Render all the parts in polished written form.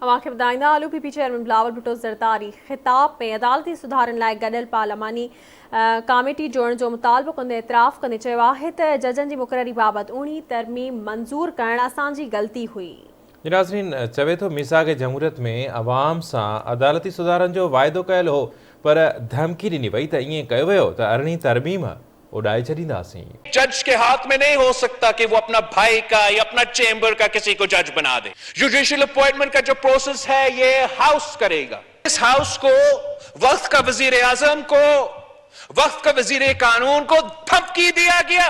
अवांखे ॿुधाईंदा आलू PP chairman Bilawal Bhutto Zardari ख़िताब में अदालती सुधारनि लाइ गॾियल पार्लियामानी कमेटी जोड़ण जो मुतालबो कंदे एतिराफ़ कंदे चयो आहे त जजनि जी मुक़ररी बाबति 19 तरमीम मंज़ूर करणु असांजी ग़लती हुई। नाज़रीन, चवे थो मिसाग जमहूरियत में अवाम सां अदालती सुधारनि जो वाइदो कयल हो, पर धमकी ॾिनी वई त ईअं कयो वियो त 18 तरमीम उड़ाए छॾींदासीं। जज के हाथ में नहीं हो सकता कि वो अपना भाई का या अपना चेंबर का किसी को जज बना दे। जुडिशियल अपॉइंटमेंट का जो प्रोसेस है ये हाउस करेगा। इस हाउस को वक्त का वजीर आजम को, वक्त का वजीर कानून को धमकी दिया गया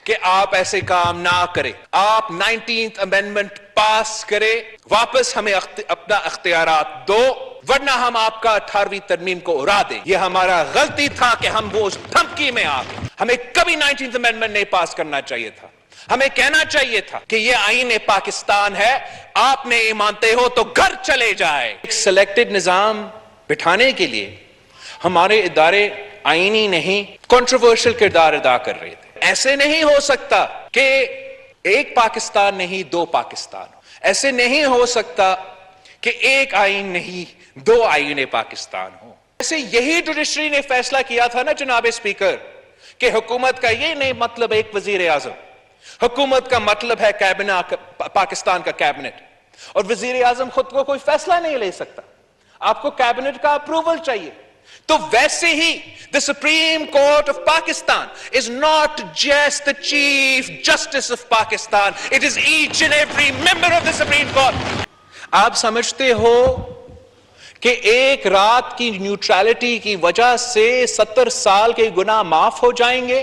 कि आप ऐसे काम ना करें, आप 19th अमेंडमेंट पास करें, वापस हमें अपना अख्तियारात दो, वरना हम आपका 18वीं तरमीम को उड़ा दें। यह हमारा गलती था कि हम वो उस धमकी में आ गए। हमें कभी 19th अमेंडमेंट नहीं पास करना चाहिए था। हमें कहना चाहिए था कि यह आईन पाकिस्तान है, आप नहीं मानते हो तो घर चले जाए। एक सिलेक्टेड निजाम बिठाने के लिए हमारे इदारे आईनी नहीं कंट्रोवर्शियल किरदार अदा कर रहे थे। ऐसे नहीं हो सकता कि एक पाकिस्तान नहीं दो पाकिस्तान हो। ऐसे नहीं हो सकता कि एक आईन नहीं दो आईने पाकिस्तान हो। ऐसे यही जुडिशरी ने फैसला किया था ना जनाब स्पीकर कि हुकूमत का ये नहीं मतलब एक वजीर आजम, हुकूमत का मतलब है कैबिनेट, पाकिस्तान का कैबिनेट। और वजीर आजम खुद को कोई फैसला नहीं ले सकता, आपको कैबिनेट का अप्रूवल चाहिए। तो वैसे ही the Supreme Court of Pakistan is not just the Chief Justice of Pakistan, it is each and every member of the Supreme Court. आप समझते हो कि एक रात की न्यूट्रलिटी की वजह से 70 साल के गुनाह माफ हो जाएंगे?